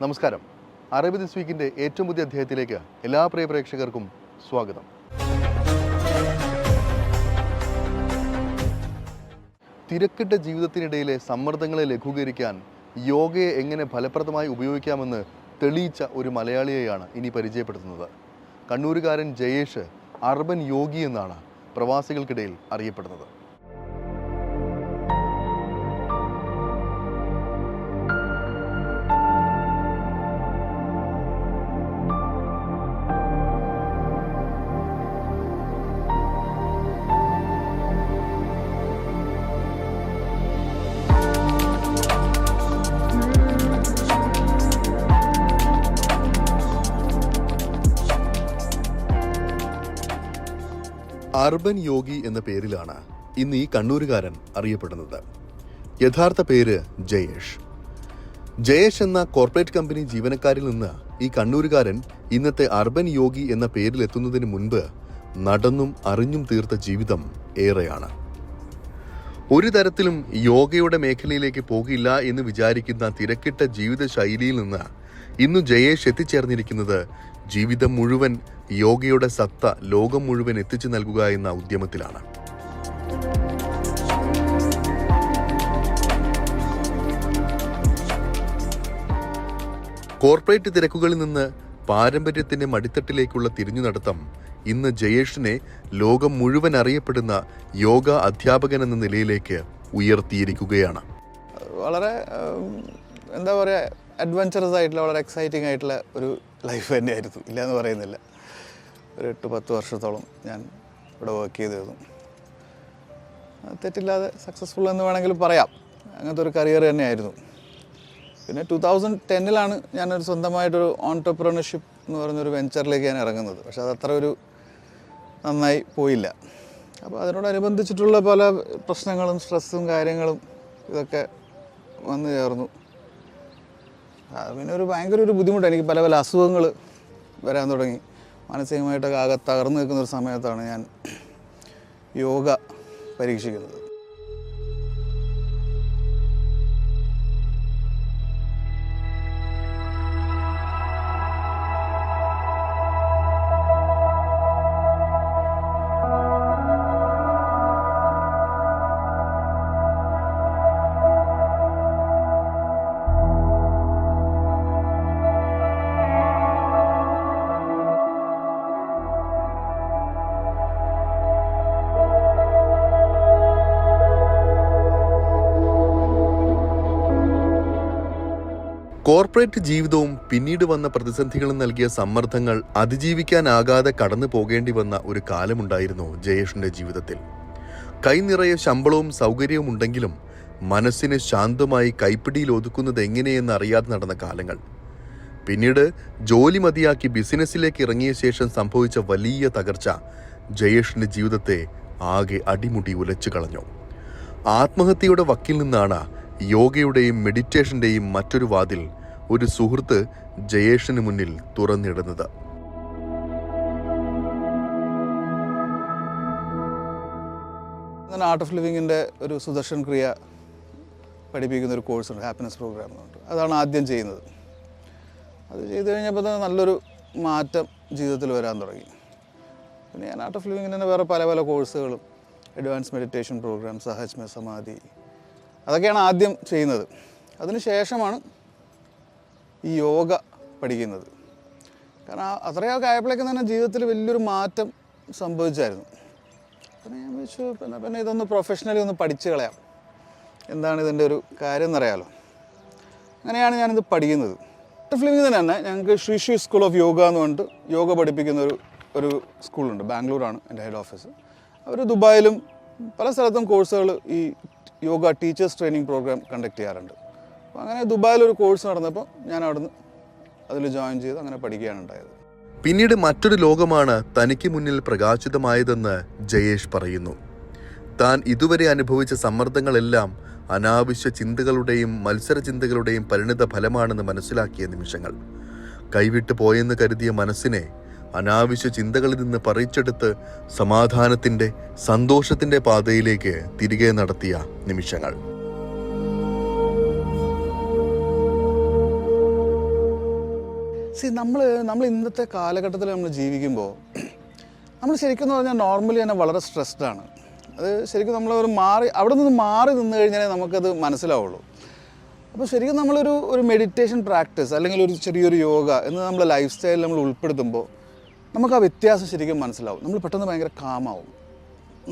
നമസ്കാരം. അറബി ദിസ് വീക്കിൻ്റെ ഏറ്റവും പുതിയ അധ്യായത്തിലേക്ക് എല്ലാ പ്രിയ പ്രേക്ഷകർക്കും സ്വാഗതം. തിരക്കിട്ട ജീവിതത്തിനിടയിലെ സമ്മർദ്ദങ്ങളെ ലഘൂകരിക്കാൻ യോഗയെ എങ്ങനെ ഫലപ്രദമായി ഉപയോഗിക്കാമെന്ന് തെളിയിച്ച ഒരു മലയാളിയെയാണ് ഇനി പരിചയപ്പെടുത്തുന്നത്. കണ്ണൂരുകാരൻ ജയേഷ് അർബൻ യോഗി എന്നാണ് പ്രവാസികൾക്കിടയിൽ അറിയപ്പെടുന്നത്. അർബൻ യോഗി എന്ന പേരിലാണ് ഇന്ന് ഈ കണ്ണൂരുകാരൻ അറിയപ്പെടുന്നത്. യഥാർത്ഥ പേര് ജയേഷ്. ജയേഷ് എന്ന കോർപ്പറേറ്റ് കമ്പനി ജീവനക്കാരിൽ നിന്ന് ഈ കണ്ണൂരുകാരൻ ഇന്നത്തെ അർബൻ യോഗി എന്ന പേരിലെത്തുന്നതിന് മുൻപ് നടന്നും അറിഞ്ഞും തീർത്ത ജീവിതം ഏറെയാണ്. ഒരു തരത്തിലും യോഗയുടെ മേഖലയിലേക്ക് പോകില്ല എന്ന് വിചാരിക്കുന്ന തിരക്കിട്ട ജീവിത ശൈലിയിൽ നിന്ന് ഇന്ന് ജയേഷ് എത്തിച്ചേർന്നിരിക്കുന്നത് ജീവിതം മുഴുവൻ യോഗയുടെ സത്ത ലോകം മുഴുവൻ എത്തിച്ചു നൽകുക എന്ന ഉദ്യമത്തിലാണ്. കോർപ്പറേറ്റ് തിരക്കുകളിൽ നിന്ന് പാരമ്പര്യത്തിന്റെ മടിത്തട്ടിലേക്കുള്ള തിരിഞ്ഞുനടത്തം ഇന്ന് ജയേഷിനെ ലോകം മുഴുവൻ അറിയപ്പെടുന്ന യോഗ അധ്യാപകൻ എന്ന നിലയിലേക്ക് ഉയർത്തിയിരിക്കുകയാണ്. വളരെ എന്താ പറയുക, അഡ്വഞ്ചറസ് ആയിട്ടുള്ള വളരെ എക്സൈറ്റിംഗ് ആയിട്ടുള്ള ഒരു ലൈഫ് തന്നെയായിരുന്നു. ഇല്ല എന്ന് പറയുന്നില്ല. ഒരു 8-10 വർഷത്തോളം ഞാൻ ഇവിടെ വർക്ക് ചെയ്തിരുന്നു. തെറ്റില്ലാതെ സക്സസ്ഫുൾ എന്ന് വേണമെങ്കിൽ പറയാം. അങ്ങനത്തെ ഒരു കരിയർ തന്നെയായിരുന്നു. പിന്നെ 2010 ഞാനൊരു സ്വന്തമായിട്ടൊരു ഓൺടർപ്രണർഷിപ്പ് എന്ന് പറഞ്ഞൊരു വെഞ്ചറിലേക്ക് ഞാൻ ഇറങ്ങുന്നത്. പക്ഷെ അതത്ര ഒരു നന്നായി പോയില്ല. അപ്പോൾ അതിനോടനുബന്ധിച്ചിട്ടുള്ള പല പ്രശ്നങ്ങളും സ്ട്രെസ്സും കാര്യങ്ങളും ഇതൊക്കെ വന്നു ചേർന്നു. പിന്നെ ഭയങ്കര ഒരു ബുദ്ധിമുട്ടാണ്. എനിക്ക് പല പല അസുഖങ്ങൾ വരാൻ തുടങ്ങി. മാനസികമായിട്ടൊക്കെ ആകെ തകർന്നു നിൽക്കുന്ന ഒരു സമയത്താണ് ഞാൻ യോഗ പരീക്ഷിക്കുന്നത്. കോർപ്പറേറ്റ് ജീവിതവും പിന്നീട് വന്ന പ്രതിസന്ധികളും നൽകിയ സമ്മർദ്ദങ്ങൾ അതിജീവിക്കാനാകാതെ കടന്നു പോകേണ്ടി വന്ന ഒരു കാലമുണ്ടായിരുന്നു ജയേഷിന്റെ ജീവിതത്തിൽ. കൈനിറയെ ശമ്പളവും സൗകര്യവും ഉണ്ടെങ്കിലും മനസ്സിന് ശാന്തമായി കൈപ്പിടിയിൽ ഒതുക്കുന്നത് എങ്ങനെയെന്ന് അറിയാതെ നടന്ന കാലങ്ങൾ. പിന്നീട് ജോലി മതിയാക്കി ബിസിനസ്സിലേക്ക് ഇറങ്ങിയ ശേഷം സംഭവിച്ച വലിയ തകർച്ച ജയേഷിന്റെ ജീവിതത്തെ ആകെ അടിമുടി ഉലച്ചു കളഞ്ഞു. ആത്മഹത്യയുടെ വക്കിൽ നിന്നാണ് യോഗയുടെയും മെഡിറ്റേഷന്റെയും മറ്റൊരു വാതിൽ ഒരു സുഹൃത്ത് ജയേഷിന് മുന്നിൽ തുറന്നിടുന്നത്. ആർട്ട് ഓഫ് ലിവിങ്ങിൻ്റെ ഒരു സുദർശൻ ക്രിയ പഠിപ്പിക്കുന്ന ഒരു കോഴ്സുണ്ട്, ഹാപ്പിനെസ് പ്രോഗ്രാം എന്നുണ്ട്. അതാണ് ആദ്യം ചെയ്യുന്നത്. അത് ചെയ്ത് കഴിഞ്ഞപ്പോൾ തന്നെ നല്ലൊരു മാറ്റം ജീവിതത്തിൽ വരാൻ തുടങ്ങി. പിന്നെ ഞാൻ ആർട്ട് ഓഫ് ലിവിങ്ങിന് തന്നെ വേറെ പല പല കോഴ്സുകളും, advance meditation programme, Sahaj may സമാധി, അതൊക്കെയാണ് ആദ്യം ചെയ്യുന്നത്. അതിന് ശേഷമാണ് ഈ യോഗ പഠിക്കുന്നത്. കാരണം അത്രയൊക്കെ ആയപ്പോഴേക്കും തന്നെ ജീവിതത്തിൽ വലിയൊരു മാറ്റം സംഭവിച്ചായിരുന്നു. പിന്നെ ഞാൻ വെച്ചു പിന്നെ ഇതൊന്ന് പ്രൊഫഷണലി ഒന്ന് പഠിച്ചു കളയാം, എന്താണ് ഇതിൻ്റെ ഒരു കാര്യം എന്നറിയാമല്ലോ. അങ്ങനെയാണ് ഞാനിത് പഠിക്കുന്നത്. ഫിലിമിൽ തന്നെ ഞങ്ങൾക്ക് ശ്രീ സ്കൂൾ ഓഫ് യോഗ എന്ന് പറഞ്ഞിട്ട് യോഗ പഠിപ്പിക്കുന്ന ഒരു സ്കൂളുണ്ട്. ബാംഗ്ലൂരാണ് എൻ്റെ ഹെഡ് ഓഫീസ്. അവർ ദുബായിലും പല സ്ഥലത്തും കോഴ്സുകൾ ഈ yoga teachers training programme conduct ചെയ്യാറുണ്ട്. അപ്പോൾ അങ്ങനെ ദുബായിലൊരു കോഴ്സ് നടന്നപ്പോൾ ഞാൻ അവിടുന്ന് അതിൽ ജോയിൻ ചെയ്ത് അങ്ങനെ പഠിക്കുകയാണ് ഉണ്ടായത്. പിന്നീട് മറ്റൊരു ലോകമാണ് തനിക്ക് മുന്നിൽ പ്രകാശിതമായതെന്ന് ജയേഷ് പറയുന്നു. താൻ ഇതുവരെ അനുഭവിച്ച സമ്മർദ്ദങ്ങളെല്ലാം അനാവശ്യ ചിന്തകളുടെയും മത്സര ചിന്തകളുടെയും പരിണിത ഫലമാണെന്ന് മനസ്സിലാക്കിയ നിമിഷങ്ങൾ. കൈവിട്ടു പോയെന്ന് കരുതിയ മനസ്സിനെ അനാവശ്യ ചിന്തകളിൽ നിന്ന് പറിച്ചെടുത്ത് സമാധാനത്തിന്റെ, സന്തോഷത്തിന്റെ പാതയിലേക്ക് തിരികെ നടത്തിയ നിമിഷങ്ങൾ. നമ്മൾ ഇന്നത്തെ കാലഘട്ടത്തിൽ നമ്മൾ ജീവിക്കുമ്പോൾ നമ്മൾ ശരിക്കും എന്ന് പറഞ്ഞാൽ നോർമലി തന്നെ വളരെ സ്ട്രെസ്ഡാണ്. അത് ശരിക്കും നമ്മൾ അവിടെ നിന്ന് മാറി നിന്ന് കഴിഞ്ഞാലേ നമുക്കത് മനസ്സിലാവുള്ളൂ. അപ്പോൾ ശരിക്കും ഒരു മെഡിറ്റേഷൻ പ്രാക്ടീസ് അല്ലെങ്കിൽ ഒരു ചെറിയൊരു യോഗ എന്ന് നമ്മുടെ ലൈഫ് സ്റ്റൈലിൽ നമ്മൾ ഉൾപ്പെടുത്തുമ്പോൾ നമുക്ക് ആ വ്യത്യാസം ശരിക്കും മനസ്സിലാവും. നമ്മൾ പെട്ടെന്ന് ഭയങ്കര കാമാവും.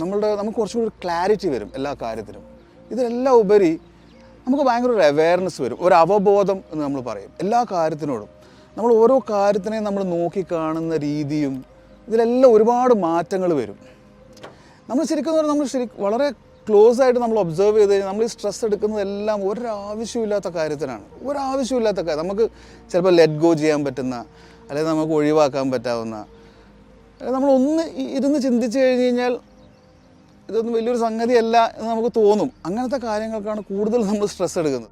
നമുക്ക് കുറച്ചുകൂടി ഒരു ക്ലാരിറ്റി വരും എല്ലാ കാര്യത്തിനും. ഇതിലെല്ലാം ഉപരി നമുക്ക് ഭയങ്കര ഒരു അവയർനെസ് വരും, ഒരു അവബോധം എന്ന് നമ്മൾ പറയും. എല്ലാ കാര്യത്തിനോടും നമ്മൾ ഓരോ കാര്യത്തിനെയും നമ്മൾ നോക്കിക്കാണുന്ന രീതിയും ഇതിലെല്ലാം ഒരുപാട് മാറ്റങ്ങൾ വരും. നമ്മൾ ശരിക്കും വളരെ ക്ലോസ് ആയിട്ട് നമ്മൾ ഒബ്സർവ് ചെയ്ത് കഴിഞ്ഞാൽ നമ്മൾ ഈ സ്ട്രെസ് എടുക്കുന്നതെല്ലാം ഒരാവശ്യമില്ലാത്ത കാര്യത്തിനാണ്. ഒരാവശ്യമില്ലാത്ത കാര്യം നമുക്ക് ചിലപ്പോൾ ലെറ്റ് ഗോ ചെയ്യാൻ പറ്റുന്ന, അല്ലെങ്കിൽ നമുക്ക് ഒഴിവാക്കാൻ പറ്റാവുന്ന, നമ്മളൊന്ന് ഇരുന്ന് ചിന്തിച്ച് കഴിഞ്ഞ് കഴിഞ്ഞാൽ ഇതൊന്നും വലിയൊരു സംഗതിയല്ല എന്ന് നമുക്ക് തോന്നും. അങ്ങനത്തെ കാര്യങ്ങൾക്കാണ് കൂടുതൽ നമ്മൾ സ്ട്രെസ് എടുക്കുന്നത്.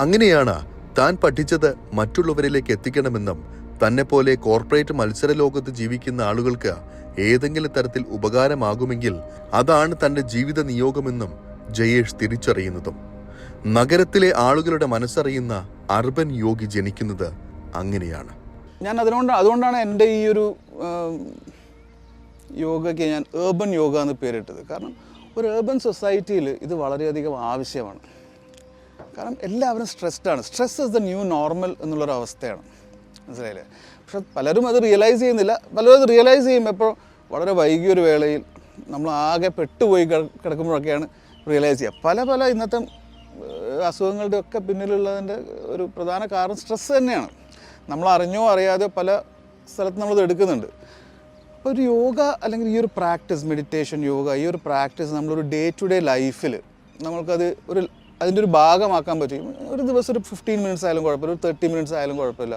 അങ്ങനെയാണ് താൻ പഠിച്ചത് മറ്റുള്ളവരിലേക്ക് എത്തിക്കണമെന്നും തന്നെപ്പോലെ കോർപ്പറേറ്റ് മത്സര ലോകത്ത് ജീവിക്കുന്ന ആളുകൾക്ക് ഏതെങ്കിലും തരത്തിൽ ഉപകാരമാകുമെങ്കിൽ അതാണ് തന്റെ ജീവിത നിയോഗമെന്നും ജയേഷ് തിരിച്ചറിയുന്നതും. നഗരത്തിലെ ആളുകളുടെ മനസ്സറിയുന്ന അർബൻ യോഗി ജനിക്കുന്നത് അങ്ങനെയാണ്. ഞാൻ അതുകൊണ്ടാണ് എൻ്റെ ഈ ഒരു യോഗയ്ക്ക് ഞാൻ ഏർബൻ യോഗ എന്ന് പേരിട്ടത്. കാരണം ഒരു ഏർബൻ സൊസൈറ്റിയിൽ ഇത് വളരെയധികം ആവശ്യമാണ്. കാരണം എല്ലാവരും സ്ട്രെസ്ഡാണ്. Stress is the new normal എന്നുള്ളൊരു അവസ്ഥയാണ്, മനസ്സിലായില്ലേ? പക്ഷെ പലരും അത് റിയലൈസ് ചെയ്യുന്നില്ല. പലരും അത് റിയലൈസ് ചെയ്യുമ്പോൾ എപ്പോൾ വളരെ വൈകിയൊരു വേളയിൽ നമ്മൾ ആകെ പെട്ടുപോയി കിടക്കുമ്പോഴൊക്കെയാണ് റിയലൈസ് ചെയ്യുക. പല ഇന്നത്തെ അസുഖങ്ങളുടെ ഒക്കെ പിന്നിലുള്ളതിൻ്റെ ഒരു പ്രധാന കാരണം സ്ട്രെസ് തന്നെയാണ്. നമ്മൾ അറിഞ്ഞോ അറിയാതെ പല സ്ഥലത്ത് നമ്മളത് എടുക്കുന്നുണ്ട്. അപ്പോൾ ഒരു യോഗ അല്ലെങ്കിൽ ഈ ഒരു പ്രാക്ടീസ്, മെഡിറ്റേഷൻ, യോഗ, ഈ ഒരു പ്രാക്ടീസ് നമ്മളൊരു ഡേ ടു ഡേ ലൈഫിൽ നമ്മൾക്കത് അതിൻ്റെ ഒരു ഭാഗമാക്കാൻ പറ്റും. ഒരു ദിവസം ഒരു 15 മിനിറ്റ്സ് ആയാലും കുഴപ്പമില്ല, ഒരു 30 മിനിറ്റ്സ് ആയാലും കുഴപ്പമില്ല.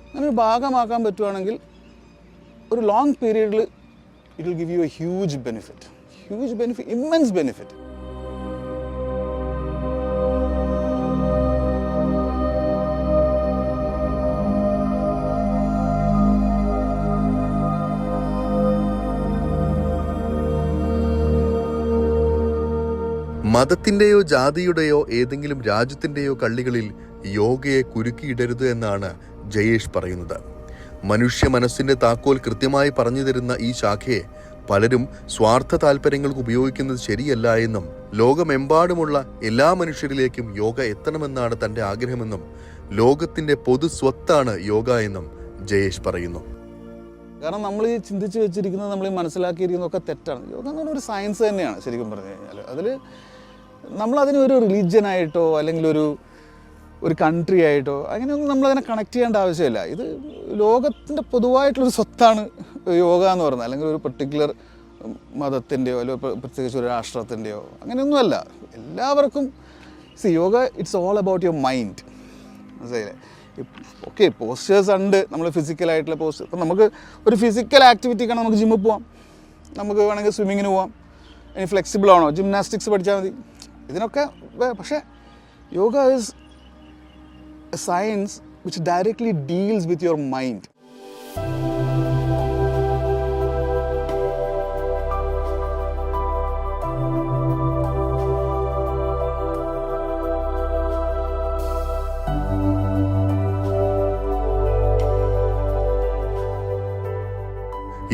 അങ്ങനെ ഒരു ഭാഗമാക്കാൻ പറ്റുവാണെങ്കിൽ ഒരു ലോങ് പീരീഡിൽ it will give you a huge benefit, immense benefit. മതത്തിന്റെയോ ജാതിയുടെയോ ഏതെങ്കിലും രാജ്യത്തിന്റെയോ കള്ളികളിൽ യോഗയെ കുരുക്കിയിടരുത് എന്നാണ് ജയേഷ് പറയുന്നത്. മനുഷ്യ മനസ്സിന്റെ താക്കോൽ കൃത്യമായി പറഞ്ഞു തരുന്ന ഈ ശാഖയെ പലരും സ്വാർത്ഥ താല്പര്യങ്ങൾക്ക് ഉപയോഗിക്കുന്നത് ശരിയല്ല എന്നും ലോകമെമ്പാടുമുള്ള എല്ലാ മനുഷ്യരിലേക്കും യോഗ എത്തണമെന്നാണ് തന്റെ ആഗ്രഹമെന്നും ലോകത്തിന്റെ പൊതു സ്വത്താണ് യോഗ എന്നും ജയേഷ് പറയുന്നു. കാരണം നമ്മൾ ഈ ചിന്തിച്ച് വെച്ചിരിക്കുന്നത്, നമ്മൾ ഈ മനസ്സിലാക്കിയിരിക്കുന്നതൊക്കെ തെറ്റാണ്. യോഗ എന്ന് പറഞ്ഞാൽ ഒരു സയൻസ് തന്നെയാണ് ശരിക്കും പറഞ്ഞു കഴിഞ്ഞാൽ. അതിൽ നമ്മളതിന് ഒരു റിലീജിയനായിട്ടോ അല്ലെങ്കിൽ ഒരു കൺട്രി ആയിട്ടോ അങ്ങനെയൊന്നും നമ്മളതിനെ കണക്ട് ചെയ്യേണ്ട ആവശ്യമില്ല. ഇത് ലോകത്തിൻ്റെ പൊതുവായിട്ടുള്ളൊരു സ്വത്താണ് യോഗ എന്ന് പറയുന്നത്. അല്ലെങ്കിൽ ഒരു പെർട്ടിക്കുലർ മതത്തിൻ്റെയോ അല്ലെങ്കിൽ പ്രത്യേകിച്ച് ഒരു രാഷ്ട്രത്തിൻ്റെയോ അങ്ങനെയൊന്നുമല്ല. എല്ലാവർക്കും yoga it's all about your mind, മനസ്സിലായില്ലേ? ഓക്കെ, പോസ്റ്റേഴ്സ് ഉണ്ട്, നമ്മൾ ഫിസിക്കലായിട്ടുള്ള പോസ്റ്റർ. ഇപ്പം നമുക്ക് ഒരു ഫിസിക്കൽ ആക്ടിവിറ്റിക്കാണ്, നമുക്ക് ജിമ്മിൽ പോവാം, നമുക്ക് വേണമെങ്കിൽ സ്വിമ്മിങ്ങിന് പോവാം. ഇനി ഫ്ലെക്സിബിൾ ആണോ, ജിംനാസ്റ്റിക്സ് പഠിച്ചാൽ മതി. ഇതിനൊക്കെ പക്ഷേ yoga is A science which directly deals with your mind.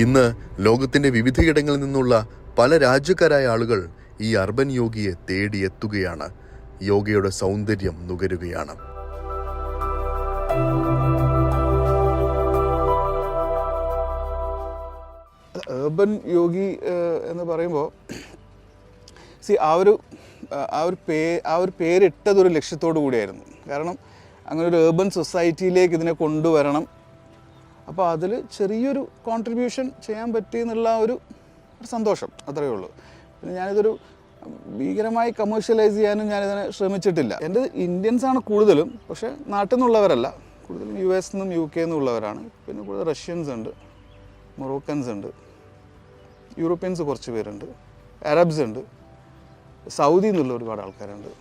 ഇന്ന് ലോകത്തിന്റെ വിവിധയിടങ്ങളിൽ നിന്നുള്ള പല രാജ്യക്കാരായ ആളുകൾ ഈ അർബൻ യോഗിയെ തേടിയെത്തുകയാണ്, യോഗയുടെ സൗന്ദര്യം നുകരുകയാണ്. അർബൻ യോഗി എന്ന് പറയുമ്പോൾ ആ ഒരു പേരിട്ടതൊരു ലക്ഷ്യത്തോടു കൂടിയായിരുന്നു. കാരണം അങ്ങനെ ഒരു ഏർബൻ സൊസൈറ്റിയിലേക്ക് ഇതിനെ കൊണ്ടുവരണം. അപ്പോൾ അതിൽ ചെറിയൊരു കോൺട്രിബ്യൂഷൻ ചെയ്യാൻ പറ്റി എന്നുള്ള ഒരു സന്തോഷം, അത്രയേ ഉള്ളൂ. പിന്നെ ഞാനിതൊരു ഭീകരമായി കമേഴ്ഷ്യലൈസ് ചെയ്യാനും ഞാനിതിനെ ശ്രമിച്ചിട്ടില്ല. എൻ്റെ ഇന്ത്യൻസാണ് കൂടുതലും, പക്ഷേ നാട്ടിൽ നിന്നുള്ളവരല്ല. കൂടുതലും US നിന്നും UK നിന്നുള്ളവരാണ്. പിന്നെ കൂടുതൽ റഷ്യൻസ് ഉണ്ട്, മൊറോക്കൻസ് ഉണ്ട്, യൂറോപ്യൻസ് കുറച്ച് പേരുണ്ട്, അറബ്സ് ഉണ്ട്, സൗദി നിന്നുള്ള ഒരുപാട് ആൾക്കാരുണ്ട്.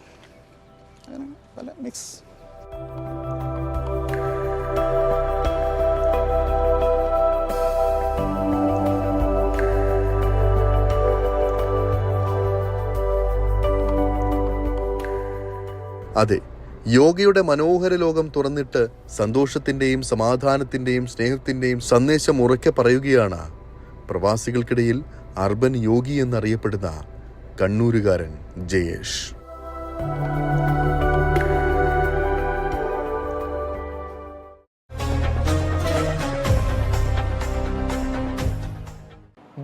അങ്ങനെ പല മിക്സ്. അതെ, യോഗയുടെ മനോഹര ലോകം തുറന്നിട്ട് സന്തോഷത്തിന്റെയും സമാധാനത്തിന്റെയും സ്നേഹത്തിന്റെയും സന്ദേശം ഉറക്കെ പറയുകയാണ് പ്രവാസികൾക്കിടയിൽ അർബൻ യോഗി എന്നറിയപ്പെടുന്ന കണ്ണൂരുകാരൻ ജയേഷ്.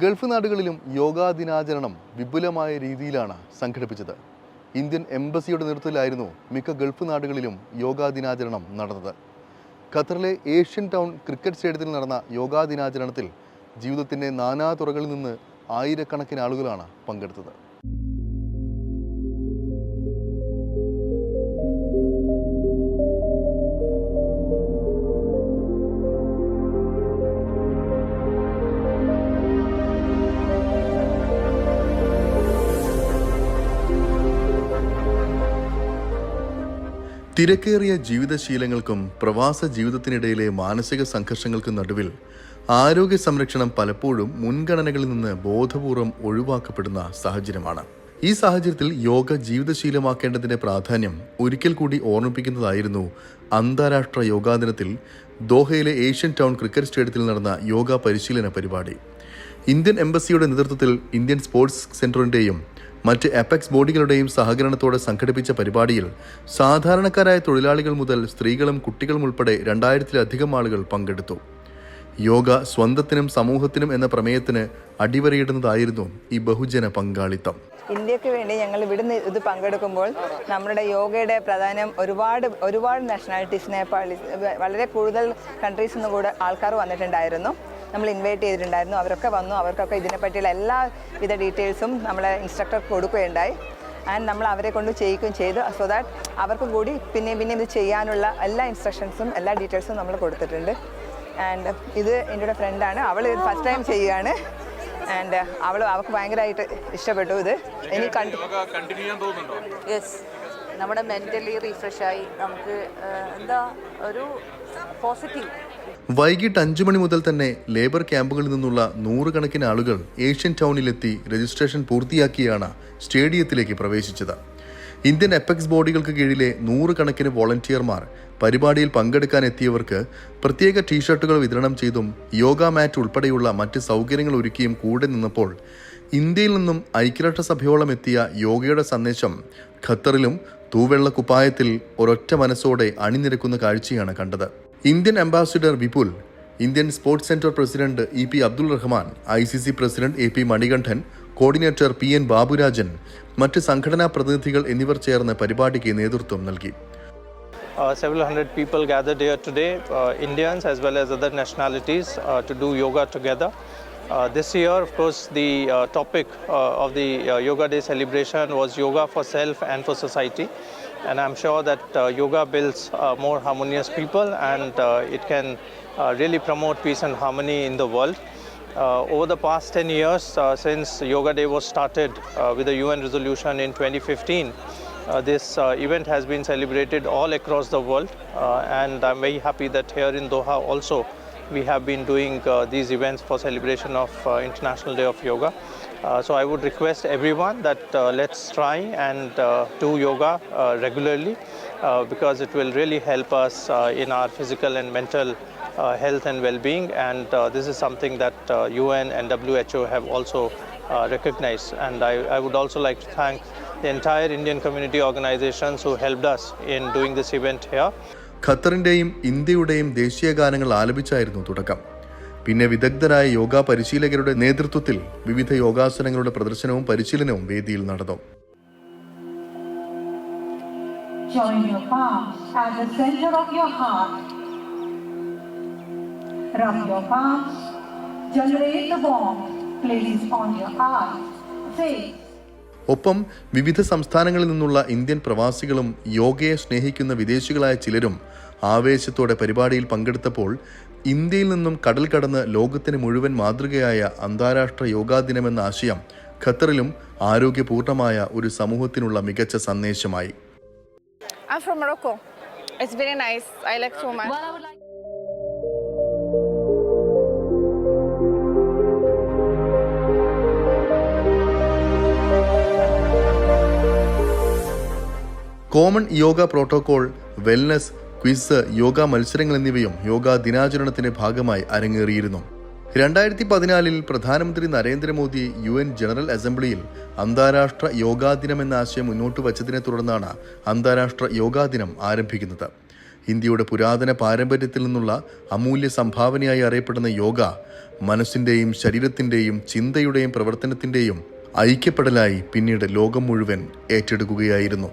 ഗൾഫ് നാടുകളിലും യോഗാ ദിനാചരണം വിപുലമായ രീതിയിലാണ് സംഘടിപ്പിച്ചത്. ഇന്ത്യൻ എംബസിയുടെ നേതൃത്വത്തിലായിരുന്നു മിക്ക ഗൾഫ് നാടുകളിലും യോഗാ ദിനാചരണം നടന്നത്. ഖത്തറിലെ ഏഷ്യൻ ടൗൺ ക്രിക്കറ്റ് സ്റ്റേഡിയത്തിൽ നടന്ന യോഗാ ദിനാചരണത്തിൽ ജീവിതത്തിൻ്റെ നാനാ തുറകളിൽ നിന്ന് ആയിരക്കണക്കിന് ആളുകളാണ് പങ്കെടുത്തത്. തിരക്കേറിയ ജീവിതശീലങ്ങൾക്കും പ്രവാസ ജീവിതത്തിനിടയിലെ മാനസിക സംഘർഷങ്ങൾക്കും നടുവിൽ ആരോഗ്യ സംരക്ഷണം പലപ്പോഴും മുൻഗണനകളിൽ നിന്ന് ബോധപൂർവം ഒഴിവാക്കപ്പെടുന്ന സാഹചര്യമാണ്. ഈ സാഹചര്യത്തിൽ യോഗ ജീവിതശീലമാക്കേണ്ടതിന്റെ പ്രാധാന്യം ഒരിക്കൽ കൂടി ഓർമ്മിപ്പിക്കുന്നതായിരുന്നു അന്താരാഷ്ട്ര യോഗാ ദിനത്തിൽ ദോഹയിലെ ഏഷ്യൻ ടൗൺ ക്രിക്കറ്റ് സ്റ്റേഡിയത്തിൽ നടന്ന യോഗ പരിശീലന പരിപാടി. ഇന്ത്യൻ എംബസിയുടെ നേതൃത്വത്തിൽ ഇന്ത്യൻ സ്പോർട്സ് സെന്ററിന്റെയും മറ്റ് അപെക്സ് ബോഡികളുടെയും സഹകരണത്തോടെ സംഘടിപ്പിച്ച പരിപാടിയിൽ സാധാരണക്കാരായ തൊഴിലാളികൾ മുതൽ സ്ത്രീകളും കുട്ടികളും ഉൾപ്പെടെ 2000-ലധികം ആളുകൾ പങ്കെടുത്തു. യോഗ സ്വന്തത്തിനും സമൂഹത്തിനും എന്ന പ്രമേയത്തിന് അടിവരയിടുന്നതായിരുന്നു ഈ ബഹുജന പങ്കാളിത്തം. ഇന്ത്യക്ക് വേണ്ടി ഞങ്ങൾ ഇവിടുന്ന് ഇത് പങ്കെടുക്കുമ്പോൾ നമ്മുടെ യോഗയുടെ പ്രാധാന്യം ഒരുപാട് നാഷണാലിറ്റീസ്, നേപ്പാളീസ്, വളരെ കൂടുതൽ കൺട്രീസിൽ നിന്ന് കൂടെ ആൾക്കാർ വന്നിട്ടുണ്ടായിരുന്നു. നമ്മൾ ഇൻവൈറ്റ് ചെയ്തിട്ടുണ്ടായിരുന്നു. അവരൊക്കെ വന്നു. അവർക്കൊക്കെ ഇതിനെപ്പറ്റിയുള്ള എല്ലാവിധ ഡീറ്റെയിൽസും നമ്മളെ ഇൻസ്ട്രക്ടർക്ക് കൊടുക്കുകയുണ്ടായി. ആൻഡ് നമ്മൾ അവരെ കൊണ്ട് ചെയ്യിക്കുകയും ചെയ്തു. സോ ദാറ്റ് അവർക്കും കൂടി പിന്നെ ഇത് ചെയ്യാനുള്ള എല്ലാ ഇൻസ്ട്രക്ഷൻസും എല്ലാ ഡീറ്റെയിൽസും നമ്മൾ കൊടുത്തിട്ടുണ്ട്. ആൻഡ് ഇത് എൻ്റെ ഫ്രണ്ടാണ്. അവൾ ഫസ്റ്റ് ടൈം ചെയ്യുകയാണ്. ആൻഡ് അവൾക്ക് ഭയങ്കരമായിട്ട് ഇഷ്ടപ്പെട്ടു ഇത്. ഇനി യെസ്, നമ്മുടെ മെൻ്റലി റീഫ്രഷായി നമുക്ക് ഒരു പോസിറ്റീവ്. വൈകിട്ട് 5 മണി മുതൽ തന്നെ ലേബർ ക്യാമ്പുകളിൽ നിന്നുള്ള 100 കണക്കിന് ആളുകൾ ഏഷ്യൻ ടൗണിലെത്തി രജിസ്ട്രേഷൻ പൂർത്തിയാക്കിയാണ് സ്റ്റേഡിയത്തിലേക്ക് പ്രവേശിച്ചത്. ഇന്ത്യൻ അപെക്സ് ബോഡികൾക്ക് കീഴിലെ 100 കണക്കിന് വോളണ്ടിയർമാർ പരിപാടിയിൽ പങ്കെടുക്കാൻ എത്തിയവർക്ക് പ്രത്യേക ടീഷർട്ടുകൾ വിതരണം ചെയ്തും യോഗ മാറ്റ് ഉൾപ്പെടെയുള്ള മറ്റ് സൗകര്യങ്ങൾ ഒരുക്കിയും കൂടെ നിന്നപ്പോൾ ഇന്ത്യയിൽ നിന്നും ഐക്യരാഷ്ട്രസഭയോളം എത്തിയ യോഗയുടെ സന്ദേശം ഖത്തറിലും തൂവെള്ള കുപ്പായത്തിൽ ഒരൊറ്റ മനസ്സോടെ അണിനിരക്കുന്ന കാഴ്ചയാണ് കണ്ടത്. Indian ambassador Vipul, Indian sports centre president EP Abdul Rahman, ICC president AP Manikandan, coordinator PN Baburajan, മറ്റ് സംഘടനാ പ്രതിനിധികൾ എന്നിവർ ചേർന്ന് പരിപാടിക്ക് നേതൃത്വം നൽകി. Several hundred people gathered here today, Indians as well as other nationalities, to do yoga together. This year, of course, the topic of the Yoga Day celebration was yoga for self and for society. And I'm sure that yoga builds more harmonious people, and it can really promote peace and harmony in the world. Over the past 10 years, since Yoga Day was started with the UN resolution in 2015, this event has been celebrated all across the world, and I'm very happy that here in Doha also we have been doing these events for celebration of International Day of Yoga. So I would request everyone that let's try and do yoga regularly, because it will really help us in our physical and mental health and well-being, and this is something that UN and WHO have also recognized. And I would also like to thank the entire Indian community organizations who helped us in doing this event here. ഖത്തറിന്റെയും ഇന്ത്യയുടെയും ദേശീയ ഗാനങ്ങൾ ആലപിച്ചായിരുന്നു തുടക്കം. പിന്നെ വിദഗ്ധരായ യോഗ പരിശീലകരുടെ നേതൃത്വത്തിൽ വിവിധ യോഗാസനങ്ങളുടെ പ്രദർശനവും പരിശീലനവും വേദിയിൽ നടന്നു. Join your palms at the center of your heart. Rub your palms. Generate the warmth. Place on your eyes. Face. ഒപ്പം വിവിധ സംസ്ഥാനങ്ങളിൽ നിന്നുള്ള ഇന്ത്യൻ പ്രവാസികളും യോഗയെ സ്നേഹിക്കുന്ന വിദേശികളായ ചിലരും ആവേശത്തോടെ പരിപാടിയിൽ പങ്കെടുത്തപ്പോൾ ഇന്ത്യയിൽ നിന്നും കടൽ കടന്ന് ലോകത്തിന് മുഴുവൻ മാതൃകയായ അന്താരാഷ്ട്ര യോഗാ ദിനമെന്ന ആശയം ഖത്തറിലും ആരോഗ്യപൂർണമായ ഒരു സമൂഹത്തിനുള്ള മികച്ച സന്ദേശമായി. I'm from Morocco. It's very nice. I like so much. Common yoga protocol, wellness, quiz, yoga മത്സരങ്ങൾ എന്നിവയും യോഗാ ദിനാചരണത്തിന്റെ ഭാഗമായി അരങ്ങേറിയിരുന്നു. 2014 പ്രധാനമന്ത്രി നരേന്ദ്രമോദി UN ജനറൽ അസംബ്ലിയിൽ അന്താരാഷ്ട്ര യോഗാ ദിനം എന്ന ആശയം മുന്നോട്ട് വച്ചതിനെ തുടർന്നാണ് അന്താരാഷ്ട്ര യോഗാ ദിനം ആരംഭിക്കുന്നത്. ഇന്ത്യയുടെ പുരാതന പാരമ്പര്യത്തിൽ നിന്നുള്ള അമൂല്യ സംഭാവനയായി അറിയപ്പെടുന്ന യോഗ മനസ്സിന്റെയും ശരീരത്തിന്റെയും ചിന്തയുടെയും പ്രവർത്തനത്തിന്റെയും ഐക്യപ്പെടലായി പിന്നീട് ലോകം മുഴുവൻ ഏറ്റെടുക്കുകയായിരുന്നു.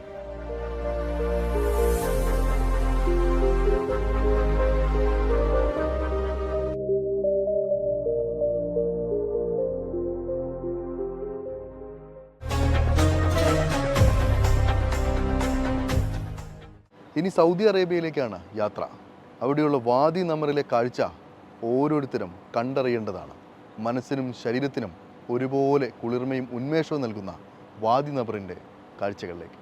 ഇനി സൗദി അറേബ്യയിലേക്കാണ് യാത്ര. അവിടെയുള്ള വാദി നമറിലെ കാഴ്ച ഓരോരുത്തരും കണ്ടറിയേണ്ടതാണ്. മനസ്സിനും ശരീരത്തിനും ഒരുപോലെ കുളിർമയും ഉന്മേഷവും നൽകുന്ന വാദി നമറിൻ്റെ കാഴ്ചകളിലേക്ക്.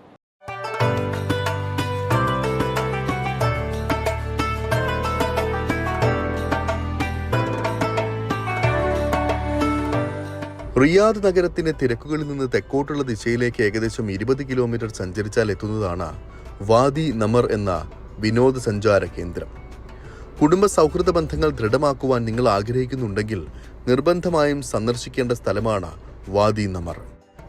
റിയാദ് നഗരത്തിന്റെ തിരക്കുകളിൽ നിന്ന് തെക്കോട്ടുള്ള ദിശയിലേക്ക് ഏകദേശം 20 കിലോമീറ്റർ സഞ്ചരിച്ചാൽ എത്തുന്നതാണ് വാദി നമർ എന്ന വിനോദസഞ്ചാര കേന്ദ്രം. കുടുംബ സൗഹൃദ ബന്ധങ്ങൾ ദൃഢമാക്കുവാൻ നിങ്ങൾ ആഗ്രഹിക്കുന്നുണ്ടെങ്കിൽ നിർബന്ധമായും സന്ദർശിക്കേണ്ട സ്ഥലമാണ് വാദി നമർ.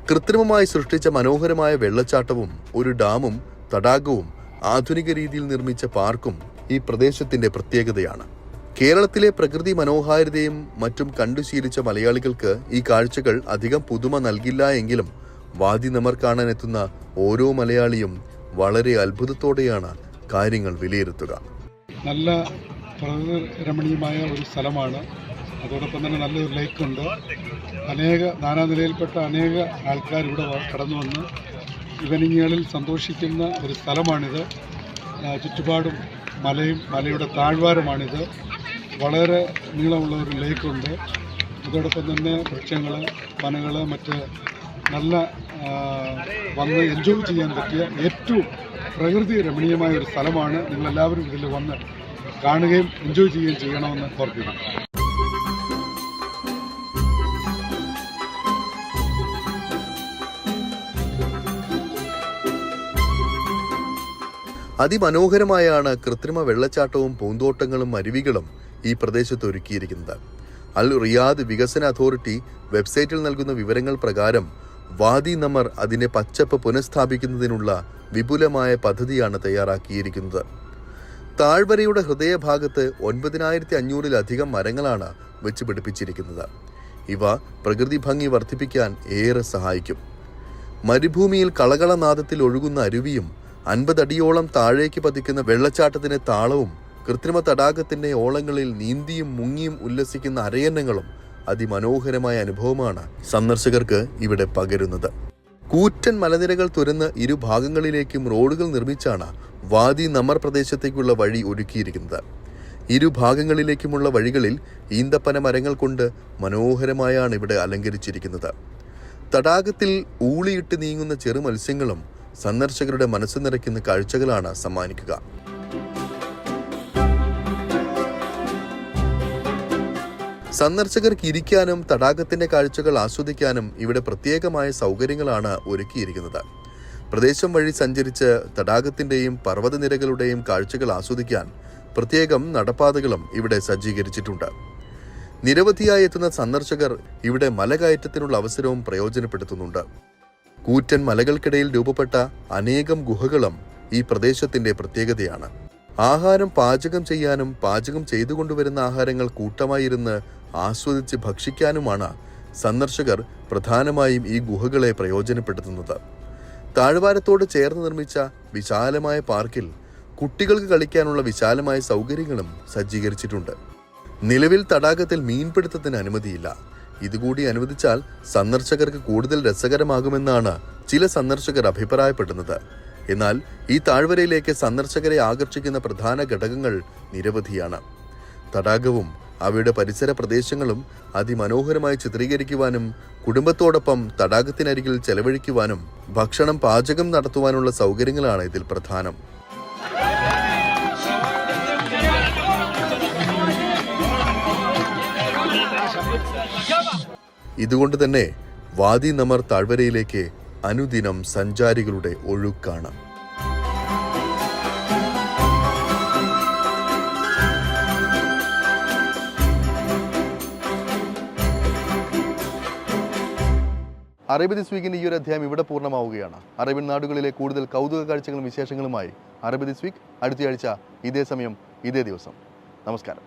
കൃത്രിമമായി സൃഷ്ടിച്ച മനോഹരമായ വെള്ളച്ചാട്ടവും ഒരു ഡാമും തടാകവും ആധുനിക രീതിയിൽ നിർമ്മിച്ച പാർക്കും ഈ പ്രദേശത്തിന്റെ പ്രത്യേകതയാണ്. കേരളത്തിലെ പ്രകൃതി മനോഹാരിതയും മറ്റും കണ്ടുശീലിച്ച മലയാളികൾക്ക് ഈ കാഴ്ചകൾ അധികം പുതുമ നൽകില്ല എങ്കിലും വാദി നമർ കാണാനെത്തുന്ന ഓരോ മലയാളിയും വളരെ അത്ഭുതത്തോടെയാണ് കാര്യങ്ങൾ വിലയിരുത്തുക. നല്ല പ്രകൃതി രമണീയമായ ഒരു സ്ഥലമാണ്. അതോടൊപ്പം തന്നെ നല്ലൊരു ലേക്കുണ്ട്. നാനാനിലയിൽപ്പെട്ട അനേക ആൾക്കാർ ഇവിടെ കടന്നു വന്ന് ഈവനിങ്ങുകളിൽ സന്തോഷിക്കുന്ന ഒരു സ്ഥലമാണിത്. ചുറ്റുപാടും മലയും മലയുടെ താഴ്വാരമാണിത്. വളരെ നീളമുള്ള ഒരു ലേക്കുണ്ട്. അതോടൊപ്പം തന്നെ വൃക്ഷങ്ങൾ, വനങ്ങൾ, മറ്റ് നല്ല വന്ന് എൻജോയ് ചെയ്യാൻ പറ്റിയ ഏറ്റവും പ്രകൃതി രമണീയമായ ഒരു സ്ഥലമാണ്. നിങ്ങളെല്ലാവരും ഇതിൽ വന്ന് കാണുകയും എൻജോയ് ചെയ്യുകയും ചെയ്യണമെന്ന് ഓർപ്പിക്കുന്നു. അതിമനോഹരമായാണ് കൃത്രിമ വെള്ളച്ചാട്ടവും പൂന്തോട്ടങ്ങളും അരുവികളും ഈ പ്രദേശത്ത് ഒരുക്കിയിരിക്കുന്നത്. അൽ റിയാദ് വികസന അതോറിറ്റി വെബ്സൈറ്റിൽ നൽകുന്ന വിവരങ്ങൾ പ്രകാരം വാദി നമർ അതിന്റെ പച്ചപ്പ് പുനഃസ്ഥാപിക്കുന്നതിനുള്ള വിപുലമായ പദ്ധതിയാണ് തയ്യാറാക്കിയിരിക്കുന്നത്. താഴ്വരയുടെ ഹൃദയഭാഗത്ത് 9500-ലധികം മരങ്ങളാണ് വെച്ച് പിടിപ്പിച്ചിരിക്കുന്നത്. ഇവ പ്രകൃതി ഭംഗി വർദ്ധിപ്പിക്കാൻ ഏറെ സഹായിക്കും. മരുഭൂമിയിൽ കളകളനാദത്തിൽ ഒഴുകുന്ന അരുവിയും 50 അടിയോളം താഴേക്ക് പതിക്കുന്ന വെള്ളച്ചാട്ടത്തിന്റെ താളവും കൃത്രിമ തടാകത്തിന്റെ ഓളങ്ങളിൽ നീന്തിയും മുങ്ങിയും ഉല്ലസിക്കുന്ന അരയന്നങ്ങളും അതിമനോഹരമായ അനുഭവമാണ് സന്ദർശകർക്ക് ഇവിടെ പകരുന്നത്. കൂറ്റൻ മലനിരകൾ തുരന്ന് ഇരുഭാഗങ്ങളിലേക്കും റോഡുകൾ നിർമ്മിച്ചാണ് വാദി നമർ പ്രദേശത്തേക്കുള്ള വഴി ഒരുക്കിയിരിക്കുന്നത്. ഇരുഭാഗങ്ങളിലേക്കുമുള്ള വഴികളിൽ ഈന്തപ്പന മരങ്ങൾ കൊണ്ട് മനോഹരമായാണ് ഇവിടെ അലങ്കരിച്ചിരിക്കുന്നത്. തടാകത്തിൽ ഊളിയിട്ട് നീങ്ങുന്ന ചെറു മത്സ്യങ്ങളും സന്ദർശകരുടെ മനസ്സ് നിറയ്ക്കുന്ന കാഴ്ചകളാണ് സമ്മാനിക്കുക. സന്ദർശകർക്ക് ഇരിക്കാനും തടാകത്തിന്റെ കാഴ്ചകൾ ആസ്വദിക്കാനും ഇവിടെ പ്രത്യേകമായ സൗകര്യങ്ങളാണ് ഒരുക്കിയിരിക്കുന്നത്. പ്രദേശം വഴി സഞ്ചരിച്ച് തടാകത്തിന്റെയും പർവ്വതനിരകളുടെയും കാഴ്ചകൾ ആസ്വദിക്കാൻ പ്രത്യേകം നടപ്പാതകളും ഇവിടെ സജ്ജീകരിച്ചിട്ടുണ്ട്. നിരവധിയായി എത്തുന്ന സന്ദർശകർ ഇവിടെ മലകയറ്റത്തിനുള്ള അവസരവും പ്രയോജനപ്പെടുത്തുന്നുണ്ട്. കൂറ്റൻ മലകൾക്കിടയിൽ രൂപപ്പെട്ട അനേകം ഗുഹകളും ഈ പ്രദേശത്തിന്റെ പ്രത്യേകതയാണ്. ആഹാരം പാചകം ചെയ്യാനും പാചകം ചെയ്തുകൊണ്ടുവരുന്ന ആഹാരങ്ങൾ കൂട്ടമായി ഇരുന്ന് ആസ്വദിച്ച് ഭക്ഷിക്കാനുമാണ് സന്ദർശകർ പ്രധാനമായും ഈ ഗുഹകളെ പ്രയോജനപ്പെടുത്തുന്നത്. താഴ്വാരത്തോട് ചേർന്ന് നിർമ്മിച്ച വിശാലമായ പാർക്കിൽ കുട്ടികൾക്ക് കളിക്കാനുള്ള വിശാലമായ സൗകര്യങ്ങളും സജ്ജീകരിച്ചിട്ടുണ്ട്. നിലവിൽ തടാകത്തിൽ മീൻപിടുത്തത്തിന് അനുമതിയില്ല. ഇതുകൂടി അനുവദിച്ചാൽ സന്ദർശകർക്ക് കൂടുതൽ രസകരമാകുമെന്നാണ് ചില സന്ദർശകർ അഭിപ്രായപ്പെടുന്നത്. എന്നാൽ ഈ താഴ്വരയിലേക്ക് സന്ദർശകരെ ആകർഷിക്കുന്ന പ്രധാന ഘടകങ്ങൾ നിരവധിയാണ്. തടാകവും അവയുടെ പരിസര പ്രദേശങ്ങളും അതിമനോഹരമായി ചിത്രീകരിക്കുവാനും കുടുംബത്തോടൊപ്പം തടാകത്തിനരികിൽ ചെലവഴിക്കുവാനും ഭക്ഷണം പാചകം നടത്തുവാനുള്ള സൗകര്യങ്ങളാണ് ഇതിൽ പ്രധാനം. ഇതുകൊണ്ട് തന്നെ വാദി നമർ താഴ്വരയിലേക്ക് അനുദിനം സഞ്ചാരികളുടെ ഒഴുക്കാണ്. അറേബ്യൻ ദിസ് വീക്കിൻ്റെ ഈ ഒരു അധ്യായം ഇവിടെ പൂർണ്ണമാവുകയാണ്. അറേബ്യൻ നാടുകളിലെ കൂടുതൽ കൗതുക കാഴ്ചകളും വിശേഷങ്ങളുമായി അറേബ്യൻ ദിസ് വീക്ക് അടുത്തയാഴ്ച ഇതേ സമയം ഇതേ ദിവസം. നമസ്കാരം.